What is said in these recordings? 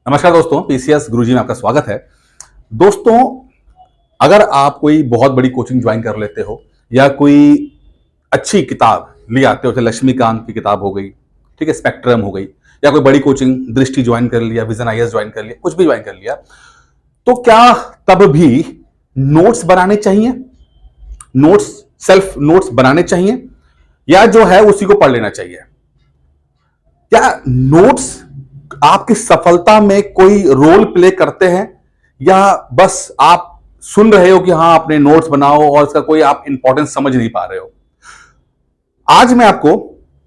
नमस्कार दोस्तों, पीसीएस गुरुजी में आपका स्वागत है। दोस्तों, अगर आप कोई बहुत बड़ी कोचिंग ज्वाइन कर लेते हो या कोई अच्छी किताब ले आते हो, जैसे लक्ष्मीकांत की किताब हो गई, ठीक है, स्पेक्ट्रम हो गई, या कोई बड़ी कोचिंग दृष्टि ज्वाइन कर लिया, विजन आईएएस ज्वाइन कर लिया, कुछ भी ज्वाइन कर लिया, तो क्या तब भी नोट्स बनाने चाहिए? नोट्स, सेल्फ नोट्स बनाने चाहिए या जो है उसी को पढ़ लेना चाहिए? क्या नोट्स आपकी सफलता में कोई रोल प्ले करते हैं या बस आप सुन रहे हो कि हाँ अपने नोट्स बनाओ और इसका कोई आप इंपॉर्टेंस समझ नहीं पा रहे हो? आज मैं आपको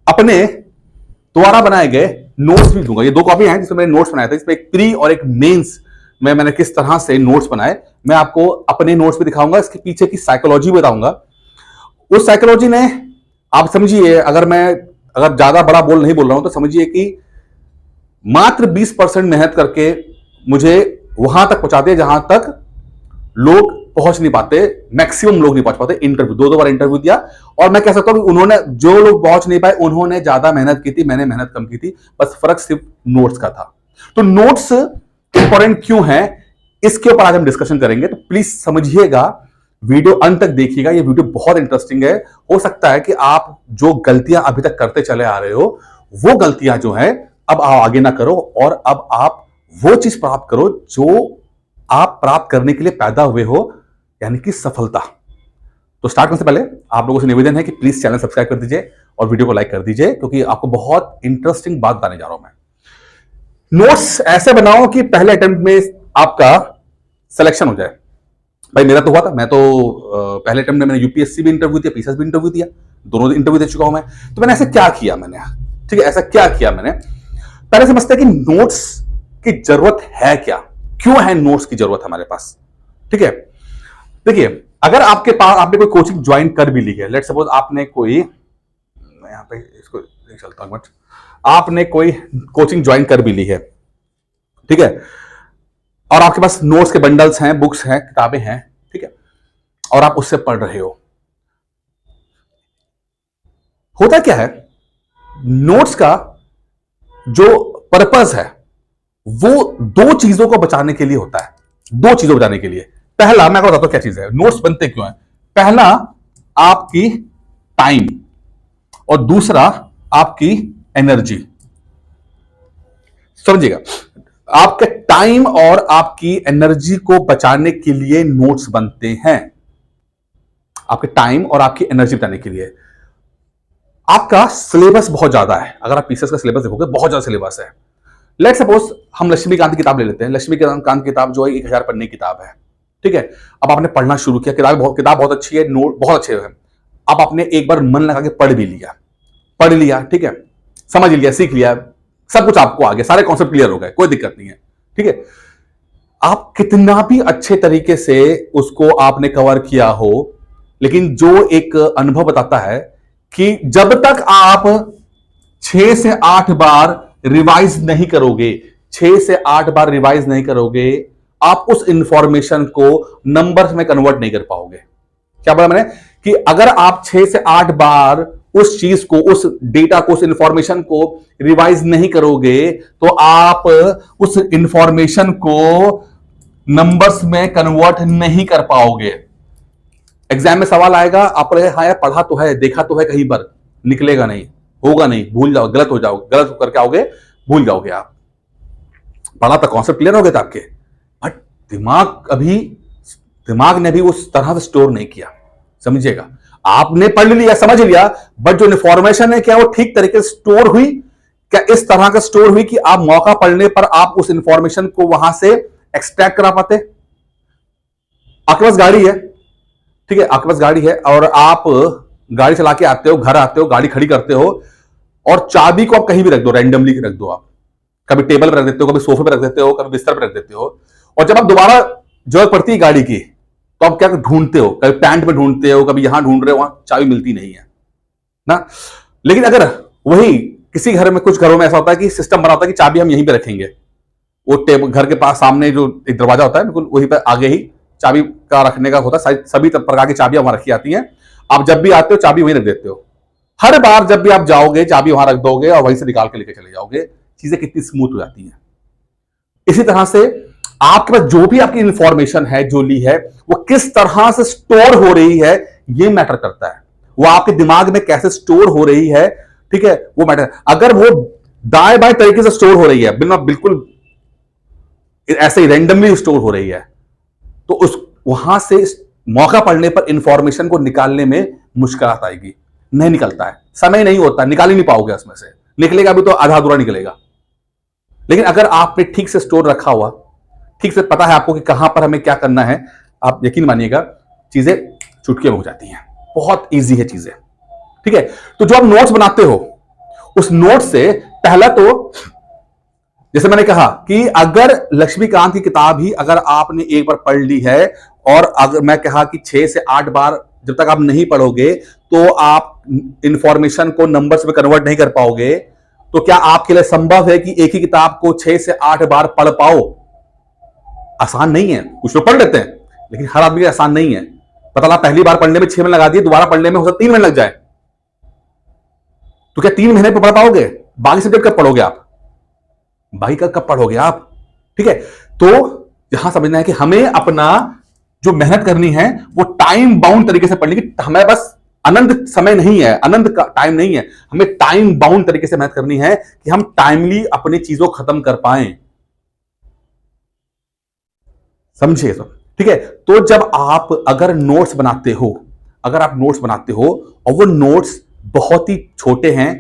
अपने द्वारा बनाए गए नोट्स भी दूंगा। ये दो कॉपी हैं जिसमें मैंने नोट्स बनाए थे, इसमें एक प्री और एक मेंस में मैंने किस तरह से नोट्स बनाए, मैं आपको अपने नोट्स भी दिखाऊंगा, इसके पीछे की साइकोलॉजी बताऊंगा। उस साइकोलॉजी ने आप समझिए, अगर ज्यादा बड़ा बोल नहीं बोल रहा हूं तो समझिए कि मात्र 20% मेहनत करके मुझे वहां तक पहुंचा दिया जहां तक लोग पहुंच नहीं पाते, मैक्सिमम लोग नहीं पहुंच पाते। इंटरव्यू दो बार इंटरव्यू दिया और मैं कह सकता हूं कि उन्होंने, जो लोग पहुंच नहीं पाए उन्होंने ज्यादा मेहनत की थी, मैंने मेहनत कम की थी, बस फर्क सिर्फ नोट्स का था। तो नोट्स इंपॉर्टेंट क्यों है, इसके ऊपर आज हम डिस्कशन करेंगे, तो प्लीज समझिएगा, वीडियो अंत तक देखिएगा। ये वीडियो बहुत इंटरेस्टिंग है। हो सकता है कि आप जो गलतियां अभी तक करते चले आ रहे हो वो गलतियां जो है अब आप आगे ना करो और अब आप वो चीज प्राप्त करो जो आप प्राप्त करने के लिए पैदा हुए हो, यानी कि सफलता। तो स्टार्ट करने से पहले आप लोगों से निवेदन है कि प्लीज चैनल सब्सक्राइब कर दीजिए और वीडियो को लाइक कर दीजिए, क्योंकि आपको बहुत इंटरेस्टिंग बात बताने जा रहा हूं मैं। नोट्स ऐसे बनाओ कि पहले अटेम्प्ट में आपका सिलेक्शन हो जाए। भाई मेरा तो हुआ था, मैं तो पहले अटेम्प्ट में मैंने यूपीएससी भी इंटरव्यू दिया, पीसीएस भी इंटरव्यू दिया, दोनों इंटरव्यू दे चुका हूं मैं। तो मैंने ऐसे क्या किया, ठीक है, ऐसा क्या किया मैंने, पहले समझते हैं कि नोट्स की जरूरत है क्या, क्यों है नोट्स की जरूरत हमारे पास। ठीक है, देखिए, अगर आपके पास आपने कोई कोचिंग ज्वाइन कर भी ली है, लेट्स सपोज आपने कोई, मैं यहां पे इसको ले चलता हूं, आपने कोई कोचिंग ज्वाइन कर भी ली है, ठीक है, और आपके पास नोट्स के बंडल्स हैं, बुक्स हैं, किताबें हैं, ठीक है, और आप उससे पढ़ रहे हो। होता क्या है, नोट्स का जो पर्पस है वो दो चीजों को बचाने के लिए होता है। दो चीजों बचाने के लिए, पहला मैं आपको बताता हूं क्या चीज है, नोट्स बनते क्यों है। पहला आपकी टाइम और दूसरा आपकी एनर्जी। समझिएगा, आपके टाइम और आपकी एनर्जी को बचाने के लिए नोट्स बनते हैं। आपके टाइम और आपकी एनर्जी बचाने के लिए। आपका सिलेबस बहुत ज्यादा है, अगर आप पीसीएस का सिलेबस देखोगे बहुत ज्यादा सिलेबस है। लेट्स सपोज हम लक्ष्मीकांत की किताब ले लेते हैं। लक्ष्मीकांत की किताब जो है 1000 पन्ने की किताब है, ठीक है। अब आपने पढ़ना शुरू किया, किताब बहुत अच्छी है, नोट बहुत अच्छे हैं। अब आपने एक बार मन लगा के पढ़ लिया, ठीक है, समझ लिया, सीख लिया, सब कुछ आपको आ गया, सारे कॉन्सेप्ट क्लियर हो गए, कोई दिक्कत नहीं है, ठीक है। आप कितना भी अच्छे तरीके से उसको आपने कवर किया हो, लेकिन जो एक अनुभव बताता है कि जब तक आप 6 से 8 बार रिवाइज नहीं करोगे, 6 से 8 बार रिवाइज नहीं करोगे, आप उस इंफॉर्मेशन को नंबर्स में कन्वर्ट नहीं कर पाओगे। क्या बोला मैंने, कि अगर आप 6 से 8 बार उस चीज को, उस डेटा को, उस इंफॉर्मेशन को रिवाइज नहीं करोगे तो आप उस इंफॉर्मेशन को नंबर्स में कन्वर्ट नहीं कर पाओगे। एग्जाम में सवाल आएगा, आप हाँ यार पढ़ा तो है, देखा तो है कहीं पर, निकलेगा नहीं, होगा नहीं, भूल जाओ, गलत हो जाओगे, गलत करके आओगे, भूल जाओगे। आप पढ़ा था, कॉन्सेप्ट क्लियर हो गए थे आपके, बट दिमाग ने भी उस तरह से स्टोर नहीं किया। समझिएगा, आपने पढ़ लिया, समझ लिया, बट जो इन्फॉर्मेशन है क्या वो ठीक तरीके से स्टोर हुई, क्या इस तरह का स्टोर हुई कि आप मौका पड़ने पर आप उस इंफॉर्मेशन को वहां से एक्सट्रैक्ट करा पाते। आपके पास गाड़ी है, ठीक है, आपके पास गाड़ी है और आप गाड़ी चला के आते हो, घर आते हो, गाड़ी खड़ी करते हो और चाबी को आप कहीं भी रख दो, रैंडमली रख दो। आप कभी टेबल पर रख देते हो, कभी सोफे पर रख देते हो, कभी बिस्तर पर रख देते हो, और जब आप दोबारा जरूरत पड़ती है गाड़ी की तो आप क्या ढूंढते हो, कभी पैंट में ढूंढते हो, कभी यहां ढूंढ रहे हो, वहां चाबी मिलती नहीं है ना। लेकिन अगर वही किसी घर में, कुछ घरों में ऐसा होता है कि सिस्टम बना होता है कि चाबी हम यहीं पे रखेंगे, वो टेबल घर के पास सामने जो एक दरवाजा होता है बिल्कुल वहीं पर आगे ही चाबी का रखने का होता है। सभी प्रकार की चाबियां वहां रखी जाती हैं, आप जब भी आते हो चाबी वहीं रख देते हो। हर बार जब भी आप जाओगे चाबी वहां रख दोगे और वहीं से निकाल के लेके चले जाओगे, चीजें कितनी स्मूथ हो जाती हैं। इसी तरह से आपके पास जो भी आपकी इंफॉर्मेशन है जो ली है वो किस तरह से स्टोर हो रही है ये मैटर करता है। वो आपके दिमाग में कैसे स्टोर हो रही है, ठीक है, वो मैटर। अगर वो दाएं बाएं तरीके से स्टोर हो रही है, बिना बिल्कुल ऐसे ही रैंडमली स्टोर हो रही है, तो उस वहां से मौका पड़ने पर इंफॉर्मेशन को निकालने में मुश्किल आएगी। नहीं निकलता है, समय नहीं होता, निकाल ही नहीं पाओगे उसमें से। निकलेगा भी तो आधा अधूरा निकलेगा। लेकिन अगर आपने ठीक से स्टोर रखा हुआ, ठीक से पता है आपको कि कहां पर हमें क्या करना है, आप यकीन मानिएगा चीजें चुटकी में हो जाती हैं। बहुत ईजी है चीजें, ठीक है। तो जो आप नोट्स बनाते हो, उस नोट से पहला तो जैसे मैंने कहा कि अगर लक्ष्मीकांत की किताब ही अगर आपने एक बार पढ़ ली है, और अगर मैं कहा कि 6 से 8 बार जब तक आप नहीं पढ़ोगे तो आप इंफॉर्मेशन को नंबर्स में कन्वर्ट नहीं कर पाओगे, तो क्या आपके लिए संभव है कि एक ही किताब को 6 से 8 बार पढ़ पाओ? आसान नहीं है। कुछ लोग पढ़ लेते हैं, लेकिन हर आदमी आसान नहीं है। पता लगा पहली बार पढ़ने में 6 महीने लगा दिए, दोबारा पढ़ने में हो सकता 3 महीने लग जाए, तो क्या 3 महीने पर पढ़ पाओगे? बाकी सब्जेक्ट कब पढ़ोगे आप? बाकी कब पढ़ोगे आप? ठीक है। तो यहां समझना है कि हमें अपना जो मेहनत करनी है वो टाइम बाउंड तरीके से पढ़नी, कि हमें बस अनंत समय नहीं है, अनंत का टाइम नहीं है, हमें टाइम बाउंड तरीके से मेहनत करनी है कि हम टाइमली अपनी चीजों खत्म कर पाएं। समझिए सब, ठीक है। तो जब आप अगर नोट्स बनाते हो, अगर आप नोट्स बनाते हो और वो नोट्स बहुत ही छोटे हैं,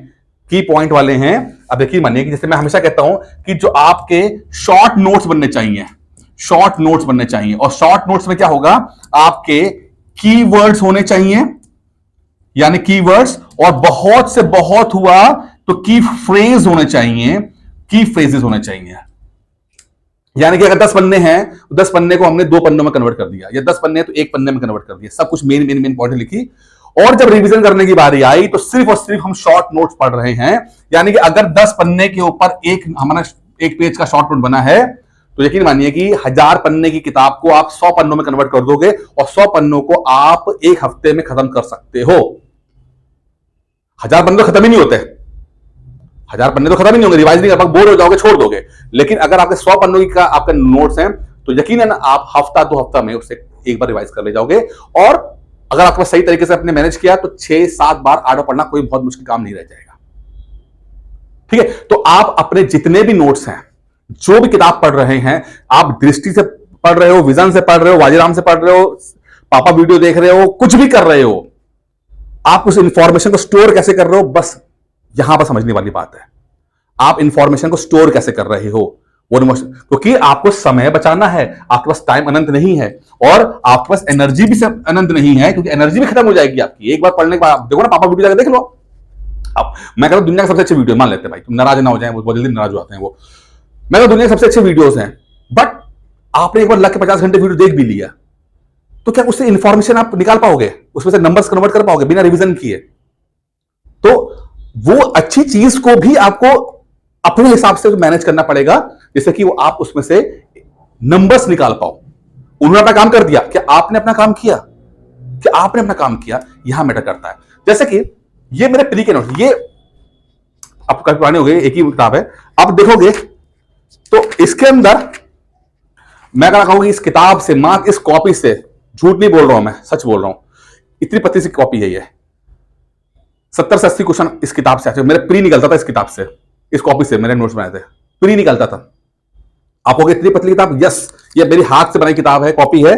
की पॉइंट वाले हैं, अब यकीन मानिए कि जैसे मैं हमेशा कहता हूं कि जो आपके शॉर्ट नोट्स बनने चाहिए, शॉर्ट नोट्स बनने चाहिए। और शॉर्ट नोट्स में क्या होगा, आपके कीवर्ड्स होने चाहिए, यानी कीवर्ड्स, और बहुत से बहुत हुआ तो की फ्रेज होने चाहिए, की फ्रेजेस होने चाहिए। यानी कि अगर 10 पन्ने हैं, 10 पन्ने को हमने 2 पन्नों में कन्वर्ट कर दिया, या 10 पन्ने तो 1 पन्ने में कन्वर्ट कर दिया, सब कुछ मेन मेन मेन पॉइंट लिखी। और जब रिवीजन करने की बारी आई तो सिर्फ और सिर्फ हम शॉर्ट नोट्स पढ़ रहे हैं। यानी कि अगर 10 पन्ने के ऊपर हमारा एक पेज का शॉर्ट नोट बना है, तो यकीन मानिए कि 1000 पन्ने की किताब को आप 100 पन्नों में कन्वर्ट कर दोगे, और 100 पन्नों को आप 1 हफ्ते में खत्म कर सकते हो। 1000 पन्ने तो खत्म ही नहीं होते, 1000 पन्ने तो खत्म ही नहीं होंगे, रिवाइज नहीं कर पाओगे, बोर हो जाओगे, छोड़ दोगे। लेकिन अगर आपके 100 पन्नों की आपके नोट्स हैं, तो यकीनन आप हफ्ता 2 हफ्ता में उसे एक बार रिवाइज कर ले जाओगे। और अगर आपको सही तरीके से आपने मैनेज किया तो 6-7 बार आगे पढ़ना कोई बहुत मुश्किल काम नहीं रह जाएगा, ठीक है। तो आप अपने जितने भी नोट्स हैं, जो भी किताब पढ़ रहे हैं, आप दृष्टि से पढ़ रहे हो, विजन से पढ़ रहे हो, वाजीराम से पढ़ रहे हो, पापा वीडियो देख रहे हो, कुछ भी कर रहे हो, आप उस इंफॉर्मेशन को स्टोर कैसे कर रहे हो, बस यहां पर समझने वाली बात है। आप इंफॉर्मेशन को स्टोर कैसे कर रहे हो, वो क्योंकि आपको समय बचाना है, आपके पास टाइम अनंत नहीं है, और आपके पास एनर्जी भी अनंत नहीं है, क्योंकि एनर्जी भी खत्म हो जाएगी आपकी एक बार पढ़ने के बाद। देखो ना, पापा वीडियो जाकर देख लो। अब मैं कहता हूं दुनिया के सबसे अच्छे वीडियो, मान लेते हैं भाई, तुम नाराज ना हो जाए, वो बहुत जल्दी नाराज हो जाते हैं वो। मैं कहता दुनिया के सबसे अच्छे वीडियोस हैं, बट आपने एक बार लग के 50 घंटे वीडियो देख भी लिया, तो क्या उससे इंफॉर्मेशन आप निकाल पाओगे, उसमें से नंबर्स कन्वर्ट कर पाओगे बिना रिवीजन किए? तो वो अच्छी चीज को भी आपको अपने हिसाब से मैनेज करना पड़ेगा, जैसे कि वो आप उसमें से नंबर्स निकाल पाओ। उन्होंने अपना काम कर दिया, क्या आपने अपना काम किया? क्या आपने अपना काम किया, यहां मैटर करता है। जैसे कि ये मेरे प्री के नोट, ये अब काफी पुराने हो गए, एक ही किताब है। आप देखोगे तो इसके अंदर मैं कहूंगी इस किताब से, मात्र इस कॉपी से, झूठ नहीं बोल रहा हूं मैं, सच बोल रहा हूं, इतनी पतली सी कॉपी है ये। 70 से 80 क्वेश्चन इस किताब से आते, मेरे प्री निकलता था इस किताब से, इस कॉपी से मैंने नोट्स बनाए थे, प्री निकलता था। आप कहोगे इतनी पतली किताब, यस, ये मेरी हाथ से बनाई किताब है, कॉपी है,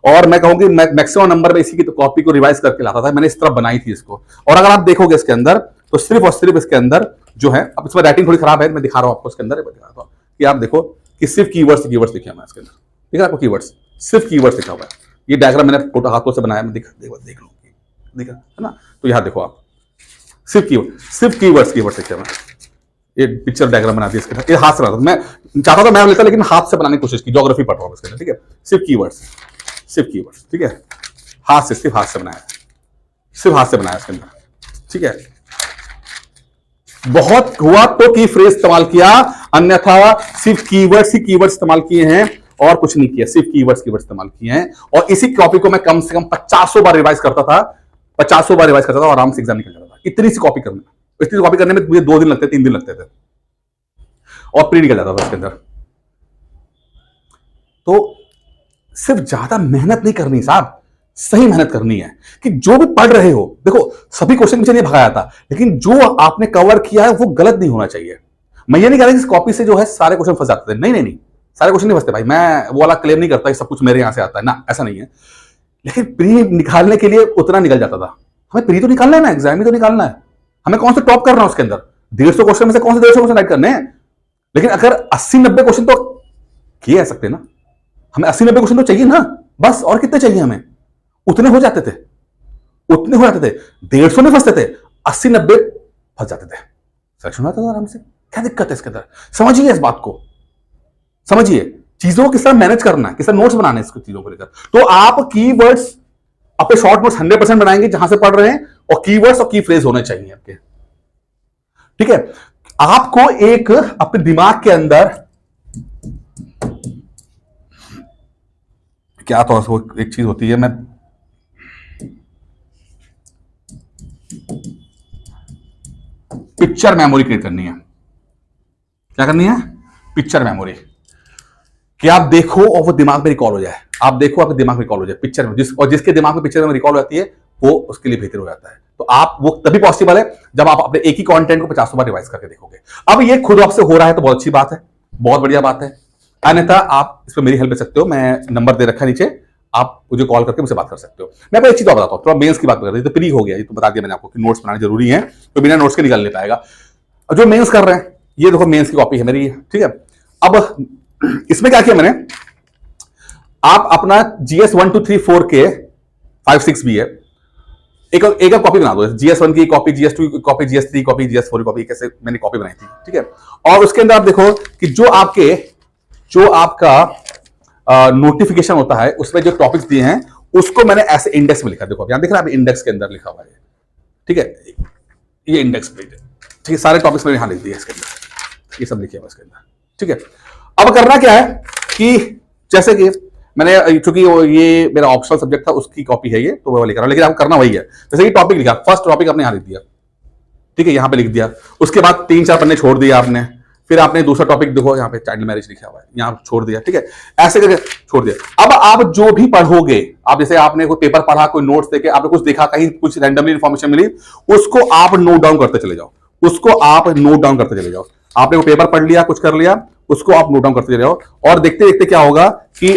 और मैं कहूंगी मैक्सिमम नंबर में इसी की कॉपी को रिवाइज करके लाता था, मैंने इस तरह बनाई थी इसको। और अगर आप देखोगे इसके अंदर, तो सिर्फ और सिर्फ इसके अंदर जो है, अब इसमें राइटिंग थोड़ी खराब है, मैं दिखा रहा हूं आपको इसके अंदर, कि आप देखो कि सिर्फ कीवर्ड्स लिखे हैं इसके अंदर, ठीक है आपको, कीवर्ड्स, सिर्फ कीवर्ड्स लिखा हुआ है। ये डायग्राम मैंने हाथों से बनाया, मैं देख लो, देखा है ना। तो यहां देखो आप, सिर्फ कीवर्ड्स लिखे हुए हैं। ये पिक्चर डायग्राम बना दी इसके अंदर, ये हाथ से बनाता, मैं चाहता था मैं लेता, लेकिन हाथ से बनाने की कोशिश की, ज्योग्राफी पढ़ रहा हूं इसके अंदर, ठीक है। सिर्फ कीवर्ड्स, ठीक है, सिर्फ हाथ से बनाया, सिर्फ हाथ से बनाया इसके अंदर, ठीक है। बहुत हुआ तो की फ्रेज इस्तेमाल किया, अन्यथा सिर्फ कीवर्ड्स इस्तेमाल किए हैं और कुछ नहीं किया, सिर्फ कीवर्ड्स इस्तेमाल किए हैं। और इसी कॉपी को मैं कम से कम 50 बार रिवाइज करता था, 50 बार रिवाइज करता था, और आराम से एग्जाम निकल जाता था। इतनी सी कॉपी करने, इतनी सी कॉपी करने में मुझे 2 दिन लगते, 3 दिन लगते थे, और प्री निकल जाता था उसके अंदर। तो सिर्फ ज्यादा मेहनत नहीं करनी साहब, सही मेहनत करनी है कि जो भी पढ़ रहे हो, देखो सभी क्वेश्चन मुझे नहीं भगाया था, लेकिन जो आपने कवर किया है वो गलत नहीं होना चाहिए। मैं ये नहीं कह रहा कि इस कॉपी से जो है सारे क्वेश्चन फंस जाते थे, नहीं नहीं नहीं, सारे क्वेश्चन नहीं फंसते भाई, मैं वो वाला क्लेम नहीं करता कि सब कुछ मेरे यहां से आता है ना, ऐसा नहीं है। लेकिन प्री निकालने के लिए उतना निकल जाता था। हमें प्री तो निकालना है ना, एग्जाम ही तो निकालना है, हमें कौन सा टॉप करना है उसके अंदर, 150 क्वेश्चन में से कौन से 150 क्वेश्चन राइट करने हैं। लेकिन अगर 80-90 क्वेश्चन तो किए जा सकते ना, हमें 80-90 क्वेश्चन तो चाहिए ना, बस और कितने चाहिए हमें, उतने हो जाते थे, उतने हो जाते थे, 150 में फंसते थे, 80-90 फंस जाते थे, सिलेक्शन होता था आराम से। क्या दिक्कत है इसके अंदर, समझिए इस बात को, समझिए चीजों को किस तरह मैनेज करना है, किस तरह नोट्स बनाने हैं चीजों को लेकर। तो आप कीवर्ड्स अपने शॉर्ट नोट्स 100% बनाएंगे जहां से पढ़ रहे हैं, और कीवर्ड्स और की फ्रेज होने चाहिए आपके, ठीक है। आपको एक अपने दिमाग के अंदर क्या तो एक चीज होती है, मैं पिक्चर मेमोरी क्रिएट करनी है। क्या करनी है? पिक्चर मेमोरी, कि आप देखो और वो दिमाग में रिकॉल हो जाए, आप देखो आपके दिमाग में रिकॉल हो जाए पिक्चर में, जिसके दिमाग में पिक्चर में रिकॉल हो जाती है वो उसके लिए बेहतर हो जाता है। तो आप वो तभी पॉसिबल है जब आप अपने एक ही कंटेंट को 50 बार रिवाइज करके देखोगे। अब ये खुद आपसे हो रहा है तो बहुत अच्छी बात है, बहुत बढ़िया बात है, अन्यथा आप इसमें मेरी हेल्प ले सकते हो, मैं नंबर दे रखा है नीचे, आप मुझे कॉल करके मुझसे बात कर सकते हो। मैं आपको एक चीज बताता हूँ, थोड़ा मेंस की बात कर रही तो प्री हो गया, ये तो बता दिया मैंने आपको कि नोट्स बनाने जरूरी है, तो बिना नोट्स के निकल नहीं पाएगा। जो मेंस कर रहे हैं, ये देखो मेंस की कॉपी है मेरी, ठीक है। अब इसमें क्या किया मैंने, आप अपना GS 1 2 3 4 के 5 6 भी है, एक कॉपी बना दो, GS 1 की कॉपी, GS 2 की कॉपी, GS 3 कॉपी, GS 4 की कॉपी, कैसे मैंने कॉपी बनाई थी, ठीक है। और उसके अंदर आप देखो कि जो आपका नोटिफिकेशन होता है उसमें जो टॉपिक्स दिए हैं उसको मैंने ऐसे इंडेक्स में लिखा, देखो यहां दिख रहा है, इंडेक्स के अंदर लिखा हुआ है, ठीक है, ये इंडेक्स पेज है, ठीक है, सारे टॉपिक्स मैंने यहां लिख दिए इसके अंदर, ये सब लिखे हुआ इसके अंदर, ठीक है। अब करना क्या है कि जैसे कि मैंने, चूंकि ये मेरा ऑप्शनल सब्जेक्ट था उसकी कॉपी है ये, तो वो लिख रहा हूं, लेकिन आपको करना वही है। जैसे कि टॉपिक लिखा, फर्स्ट टॉपिक आपने यहां लिख दिया, ठीक है, यहां पे लिख दिया, उसके बाद 3-4 पन्ने छोड़ दिया आपने, फिर आपने दूसरा टॉपिक देखो यहाँ पे चाइल्ड मैरिज लिखा हुआ है, यहां छोड़ दिया, ठीक है, ऐसे करके छोड़ दिया। अब आप जो भी पढ़ोगे, आप जैसे आपने कोई पेपर पढ़ा, कोई नोट्स देखे, आपने कुछ देखा, कहीं कुछ रैंडमली इंफॉर्मेशन मिली, उसको आप नोट डाउन करते चले जाओ, उसको आप नोट डाउन करते चले जाओ। आपने वो पेपर पढ़ लिया, कुछ कर लिया, उसको आप नोट डाउन करते चले जाओ, और देखते देखते क्या होगा कि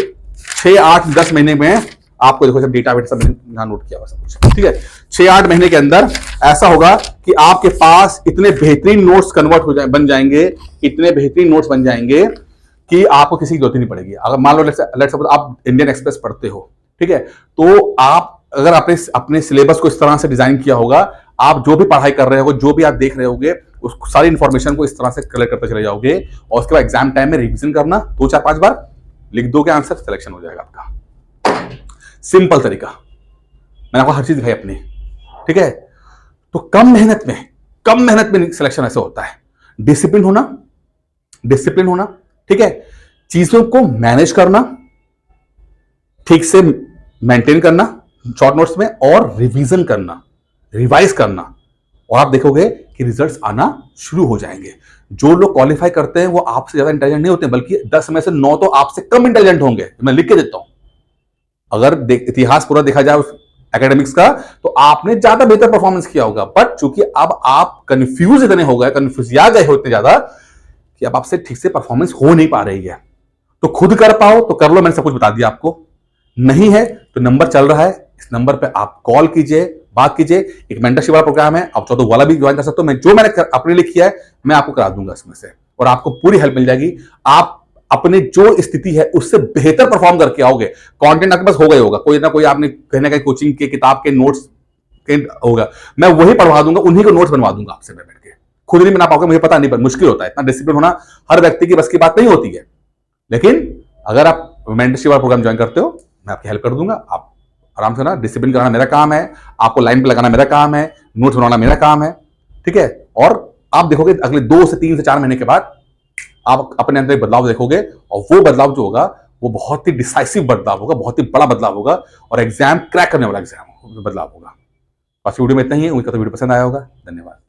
6, 8, 10 महीने में आपको देखो सब डेटा सब यहां नोट किया हुआ सब कुछ, ठीक है, 6-8 महीने के अंदर ऐसा होगा कि आपके पास इतने बेहतरीन नोट्स कन्वर्ट हो जाए, बन जाएंगे, इतने बेहतरीन नोट्स बन जाएंगे कि आपको किसी की जरूरत नहीं पड़ेगी। अगर मान लो लेट्स सपोज आप इंडियन एक्सप्रेस पढ़ते हो, ठीक है, तो आप अगर आपने अपने सिलेबस को इस तरह से डिजाइन किया होगा, आप जो भी पढ़ाई कर रहे हो, जो भी आप देख रहे होगे, उस सारी इंफॉर्मेशन को इस तरह से कलेक्ट करते चले जाओगे, और उसके बाद एग्जाम टाइम में रिवीजन करना, 2-4-5 बार लिख दोगे, आंसर सिलेक्शन हो जाएगा आपका। सिंपल तरीका, मैंने आपको हर चीज दिखाई अपनी, ठीक है। तो कम मेहनत में सिलेक्शन ऐसे होता है, डिसिप्लिन होना, ठीक है, चीजों को मैनेज करना, ठीक से मेंटेन करना शॉर्ट नोट्स में, और रिवीजन करना, रिवाइज करना, और आप देखोगे कि रिजल्ट्स आना शुरू हो जाएंगे। जो लोग क्वालिफाई करते हैं वो आपसे ज्यादा इंटेलिजेंट नहीं होते, बल्कि 10 में से 9 तो आपसे कम इंटेलिजेंट होंगे, मैं लिख के देता हूं। अगर इतिहास पूरा देखा जाए उस एकेडमिक्स का, तो आपने ज्यादा बेहतर परफॉर्मेंस किया होगा, बट चूंकि अब आप कंफ्यूज इतने हो गए, कंफ्यूजिया गए हो इतने ज्यादा कि अब आपसे ठीक से परफॉर्मेंस हो नहीं पा रही है। तो खुद कर पाओ तो कर लो, मैंने सब कुछ बता दिया आपको, नहीं है तो नंबर चल रहा है, इस नंबर पे आप कॉल कीजिए, बात कीजिए। एक मेंटरशिप वाला प्रोग्राम है, आप 14 वाला भी ज्वाइन कर सकते हो, मैंने अपने लिए किया है मैं आपको करा दूंगा इसमें से, और आपको पूरी हेल्प मिल जाएगी। आप अपने जो स्थिति है उससे बेहतर परफॉर्म करके आओगे। कंटेंट आपके पास होगा ही होगा, कोई ना कोई आपने कहीं ना कहीं कोचिंग के किताब के नोट्स के होगा, मैं वही पढ़वा दूंगा, उन्हीं को नोट्स बनवा दूंगा आपसे बैठ के। खुद नहीं बना पाओगे, मुझे पता नहीं, पर मुश्किल होता है, इतना डिसिप्लिन होना हर व्यक्ति की बस की बात नहीं होती है। लेकिन अगर आप मेंटरशिप वाला प्रोग्राम ज्वाइन करते हो, मैं आपकी हेल्प कर दूंगा। आप आराम से ना, डिसिप्लिन कराना मेरा काम है, आपको लाइन पे लगाना मेरा काम है, नोट्स बनाना मेरा काम है, ठीक है। और आप देखोगे अगले 2 से 3 से 4 महीने के बाद आप अपने अंदर एक बदलाव देखोगे, और वो बदलाव जो होगा वो बहुत ही डिसाइसिव बदलाव होगा, बहुत ही बड़ा बदलाव होगा, और एग्जाम क्रैक करने वाला एग्जाम बदलाव होगा। बस वीडियो में इतना ही है, उनका तो वीडियो पसंद आया होगा। धन्यवाद।